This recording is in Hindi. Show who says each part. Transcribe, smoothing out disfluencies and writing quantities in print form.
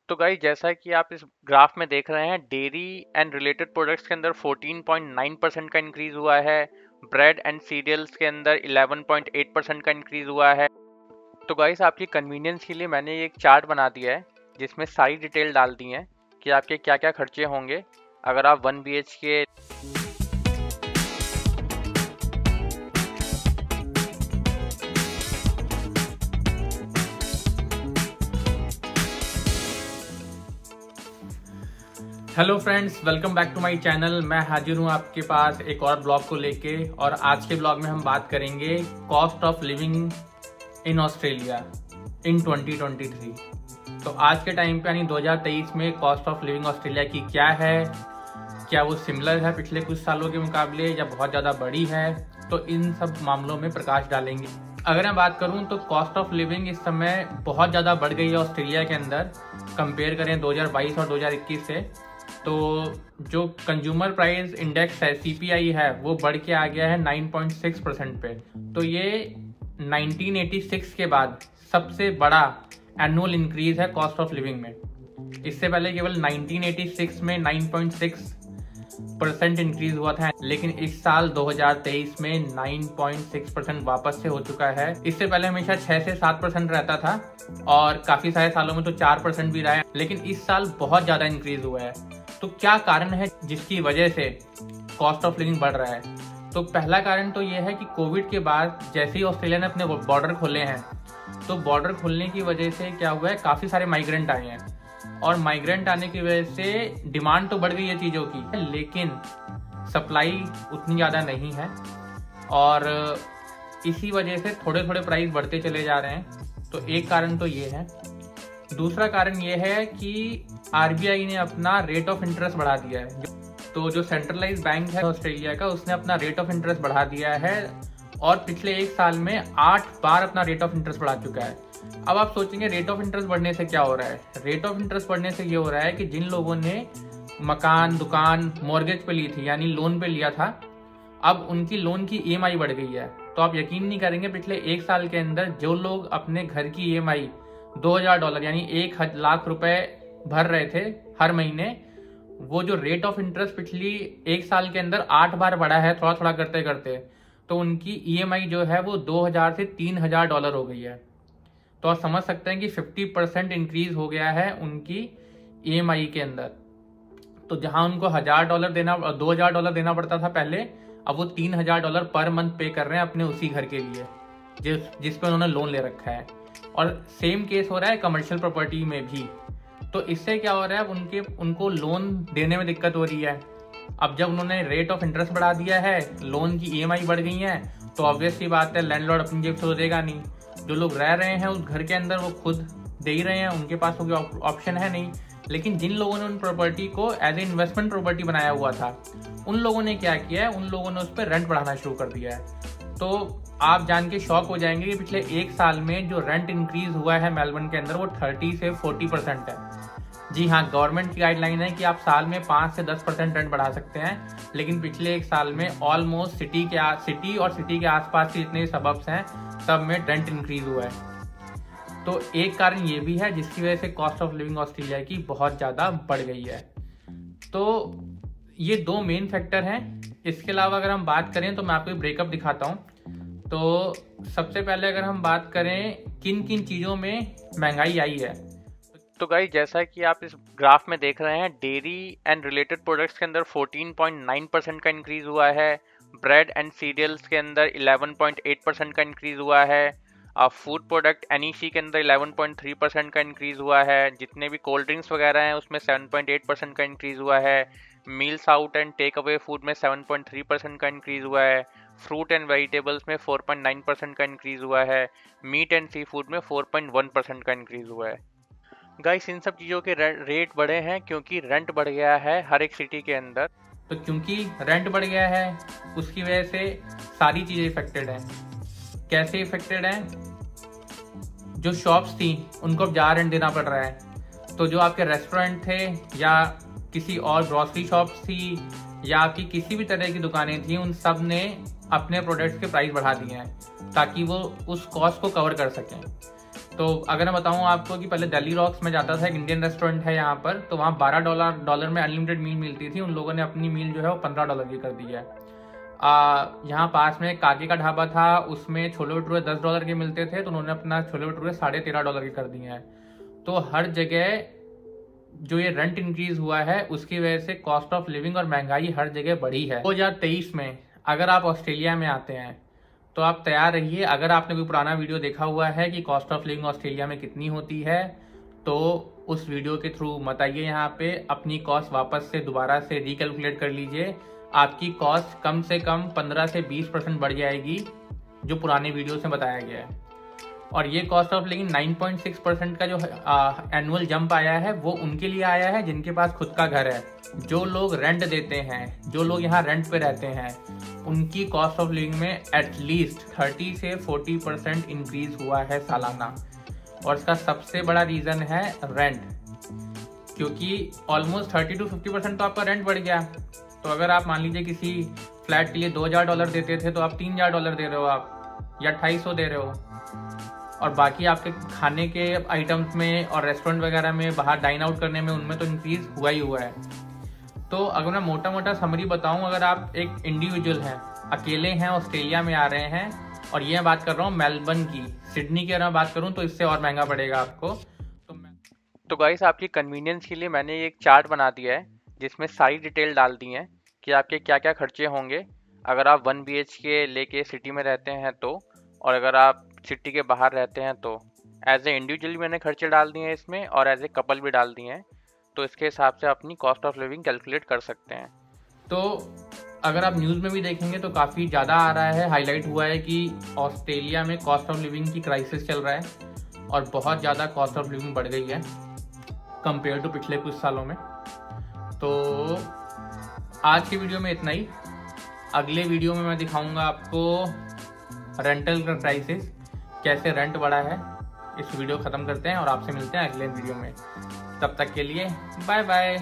Speaker 1: तो गाइस जैसा कि आप इस ग्राफ में देख रहे हैं, डेयरी एंड रिलेटेड प्रोडक्ट्स के अंदर 14.9% का इंक्रीज हुआ है। ब्रेड एंड सीरियल्स के अंदर 11.8% का इंक्रीज हुआ है। तो गाइस आपकी कन्वीनियंस के लिए मैंने एक चार्ट बना दिया है जिसमें सारी डिटेल डाल दी है कि आपके क्या क्या खर्चे होंगे अगर आप 1 BHK।
Speaker 2: Hello friends, welcome back to my channel. मैं हाजिर हूँ आपके पास एक और ब्लॉग को लेके। और आज के ब्लॉग में हम बात करेंगे cost of living in Australia in 2023। तो आज के टाइम पे यानी 2023 में कॉस्ट ऑफ लिविंग ऑस्ट्रेलिया की क्या है, क्या वो सिमिलर है पिछले कुछ सालों के मुकाबले या बहुत ज़्यादा बड़ी है, तो इन सब मामलों में प्रकाश डालेंगे। अगर मैं बात करूं तो कॉस्ट ऑफ लिविंग इस समय बहुत ज़्यादा बढ़ गई है ऑस्ट्रेलिया के अंदर। कंपेयर करें 2022 और 2021 से, तो जो कंज्यूमर प्राइस इंडेक्स है CPI है वो बढ़ के आ गया है 9.6% पे। तो ये 1986 के बाद सबसे बड़ा एनुअल इंक्रीज है कॉस्ट ऑफ लिविंग में। इससे पहले केवल 1986 में 9.6% इंक्रीज हुआ था, लेकिन इस साल 2023 में 9.6% वापस से हो चुका है। इससे पहले हमेशा 6 से 7% रहता था और काफी सारे सालों में तो 4% भी रहा है, लेकिन इस साल बहुत ज्यादा इंक्रीज हुआ है। तो क्या कारण है जिसकी वजह से कॉस्ट ऑफ लिविंग बढ़ रहा है? तो पहला कारण तो यह है कि कोविड के बाद जैसे ही ऑस्ट्रेलिया ने अपने बॉर्डर खोले हैं, तो बॉर्डर खोलने की वजह से क्या हुआ है, काफी सारे माइग्रेंट आए हैं। और माइग्रेंट आने की वजह से डिमांड तो बढ़ गई है चीजों की, लेकिन सप्लाई उतनी ज्यादा नहीं है और इसी वजह से थोड़े थोड़े प्राइस बढ़ते चले जा रहे हैं। तो एक कारण तो ये है। दूसरा कारण ये है कि RBI ने अपना रेट ऑफ इंटरेस्ट बढ़ा दिया है। तो जो सेंट्रलाइज्ड बैंक है ऑस्ट्रेलिया का, उसने अपना रेट ऑफ इंटरेस्ट बढ़ा दिया है और पिछले एक साल में 8 बार अपना रेट ऑफ इंटरेस्ट बढ़ा चुका है। अब आप सोचेंगे रेट ऑफ इंटरेस्ट बढ़ने से क्या हो रहा है? रेट ऑफ इंटरेस्ट बढ़ने से ये हो रहा है कि जिन लोगों ने मकान, दुकान मॉर्गेज पे ली थी यानी लोन पे लिया था, अब उनकी लोन की EMI बढ़ गई है। तो आप यकीन नहीं करेंगे, पिछले एक साल के अंदर जो लोग अपने घर की EMI $2000 यानी 1 लाख रुपए भर रहे थे हर महीने, वो जो रेट ऑफ इंटरेस्ट पिछली एक साल के अंदर 8 बार बढ़ा है थोड़ा थोड़ा करते करते, तो उनकी EMI जो है वो $2000 से $3000 हो गई है। तो आप समझ सकते हैं कि 50% इंक्रीज हो गया है उनकी EMI के अंदर। तो जहां उनको $1000 देना, $2000 देना पड़ता था पहले, अब वो $3000 पर मंथ पे कर रहे हैं अपने उसी घर के लिए जिस पे उन्होंने लोन ले रखा है। और सेम केस हो रहा है कमर्शियल प्रॉपर्टी में भी। तो इससे क्या हो रहा है, उनको लोन देने में दिक्कत हो रही है। अब जब उन्होंने रेट ऑफ इंटरेस्ट बढ़ा दिया है, लोन की EMI बढ़ गई है, तो ऑब्वियस सी बात है लैंडलॉर्ड अपनी जेब से तो देगा नहीं। जो लोग रह रहे हैं उस घर के अंदर वो खुद दे ही रहे हैं, उनके पास कोई ऑप्शन है नहीं। लेकिन जिन लोगों ने उन प्रॉपर्टी को एज ए इन्वेस्टमेंट प्रॉपर्टी बनाया हुआ था, उन लोगों ने क्या किया है, उन लोगों ने उस पर रेंट बढ़ाना शुरू कर दिया है। तो आप जान के शॉक हो जाएंगे कि पिछले एक साल में जो रेंट इंक्रीज हुआ है मेलबर्न के अंदर वो 30 से 40% है। जी हाँ, गवर्नमेंट की गाइडलाइन है कि आप साल में 5 से 10% रेंट बढ़ा सकते हैं, लेकिन पिछले एक साल में ऑलमोस्ट सिटी और सिटी के आसपास के जितने सबब्स हैं सब में रेंट इंक्रीज हुआ है। तो एक कारण ये भी है जिसकी वजह से कॉस्ट ऑफ लिविंग ऑस्ट्रेलिया की बहुत ज़्यादा बढ़ गई है। तो ये 2 मेन फैक्टर हैं। इसके अलावा अगर हम बात करें तो मैं आपको ब्रेकअप दिखाता हूँ। तो सबसे पहले अगर हम बात करें किन किन चीज़ों में महंगाई आई है,
Speaker 1: तो गाइस जैसा कि आप इस ग्राफ में देख रहे हैं, डेयरी एंड रिलेटेड प्रोडक्ट्स के अंदर 14.9% का इंक्रीज हुआ है। ब्रेड एंड सीरियल्स के अंदर 11.8% का इंक्रीज हुआ है। फूड प्रोडक्ट NEC के अंदर 11.3% का इंक्रीज हुआ है। जितने भी कोल्ड ड्रिंक्स वगैरह हैं उसमें 7.8% का इंक्रीज हुआ है। Meals out and take away food में 7.3% का इंक्रीज हुआ है। फ्रूट एंड वेजिटेबल्स में 4.9% का इंक्रीज हुआ है। मीट एंड सी फूड में 4.1% का इंक्रीज हुआ है। गाइस इन सब चीज़ों के रेट बढ़े हैं क्योंकि रेंट बढ़ गया है हर एक सिटी के अंदर।
Speaker 2: तो क्योंकि रेंट बढ़ गया है उसकी वजह से सारी चीज़ें इफेक्टेड हैं। कैसे इफेक्टेड हैं? जो शॉप्स थी उनको अब ज़्यादा रेंट देना पड़ रहा है। तो जो आपके रेस्टोरेंट थे या किसी और ग्रॉसरी शॉप्स थी या आपकी किसी भी तरह की दुकानें थी, उन सब ने अपने प्रोडक्ट्स के प्राइस बढ़ा दिए हैं ताकि वो उस कॉस्ट को कवर कर सकें। तो अगर मैं बताऊं आपको कि पहले दिल्ली रॉक्स में जाता था, एक इंडियन रेस्टोरेंट है यहाँ पर, तो वहाँ $12 में अनलिमिटेड मील मिलती थी। उन लोगों ने अपनी मील जो है वो $15 की कर दी है। यहाँ पास में काके का ढाबा था, उसमें छोले भटूरे $10 के मिलते थे, तो उन्होंने अपना छोले भटूरे $13.5 के कर दिए हैं। तो हर जगह जो ये रेंट इंक्रीज हुआ है उसकी वजह से कॉस्ट ऑफ लिविंग और महंगाई हर जगह बढ़ी है। 2023 में अगर आप ऑस्ट्रेलिया में आते हैं तो आप तैयार रहिए। अगर आपने कोई पुराना वीडियो देखा हुआ है कि कॉस्ट ऑफ लिविंग ऑस्ट्रेलिया में कितनी होती है, तो उस वीडियो के थ्रू मत आइए यहाँ पे, अपनी कॉस्ट वापस से दोबारा से रिकैलकुलेट कर लीजिए। आपकी कॉस्ट कम से कम 15 से 20% बढ़ जाएगी, जो पुराने वीडियो से बताया गया है। और ये कॉस्ट ऑफ लिविंग 9.6% का जो एनुअल जंप आया है वो उनके लिए आया है जिनके पास खुद का घर है। जो लोग रेंट देते हैं, जो लोग यहाँ रेंट पे रहते हैं, उनकी कॉस्ट ऑफ लिविंग में एटलीस्ट 30 से 40% इंक्रीज हुआ है सालाना। और इसका सबसे बड़ा रीज़न है रेंट, क्योंकि ऑलमोस्ट 30 to 50% तो आपका रेंट बढ़ गया। तो अगर आप मान लीजिए किसी फ्लैट के लिए $2000 देते थे तो आप $3000 दे रहे हो आप, या 250 दे रहे हो। और बाकी आपके खाने के आइटम्स में और रेस्टोरेंट वगैरह में बाहर डाइन आउट करने में, उनमें तो इंक्रीज हुआ ही हुआ है। तो अगर मैं मोटा मोटा समरी बताऊं, अगर आप एक इंडिविजुअल हैं, अकेले हैं, ऑस्ट्रेलिया में आ रहे हैं, और ये बात कर रहा हूँ मेलबर्न की, सिडनी की अगर मैं बात करूँ तो इससे और महंगा पड़ेगा आपको।
Speaker 1: तो गाइस आपकी कन्वीनियंस के लिए मैंने एक चार्ट बना दिया है जिसमें सारी डिटेल डाल दी है कि आपके क्या क्या खर्चे होंगे अगर आप 1 BHK लेके सिटी में रहते हैं तो, और अगर आप सिटी के बाहर रहते हैं तो। एज ए इंडिविजुअली मैंने खर्चे डाल दिए हैं इसमें, और एज ए कपल भी डाल दिए हैं, तो इसके हिसाब से अपनी कॉस्ट ऑफ लिविंग कैलकुलेट कर सकते हैं।
Speaker 2: तो अगर आप न्यूज़ में भी देखेंगे तो काफ़ी ज़्यादा आ रहा है, हाईलाइट हुआ है कि ऑस्ट्रेलिया में कॉस्ट ऑफ लिविंग की क्राइसिस चल रहा है और बहुत ज़्यादा कॉस्ट ऑफ लिविंग बढ़ गई है कंपेयर टू पिछले कुछ सालों में। तो आज की वीडियो में इतना ही। अगले वीडियो में मैं दिखाऊंगा आपको रेंटल का क्राइसिस, कैसे रेंट बढ़ा है। इस वीडियो ख़त्म करते हैं और आपसे मिलते हैं अगले वीडियो में। तब तक के लिए बाय बाय।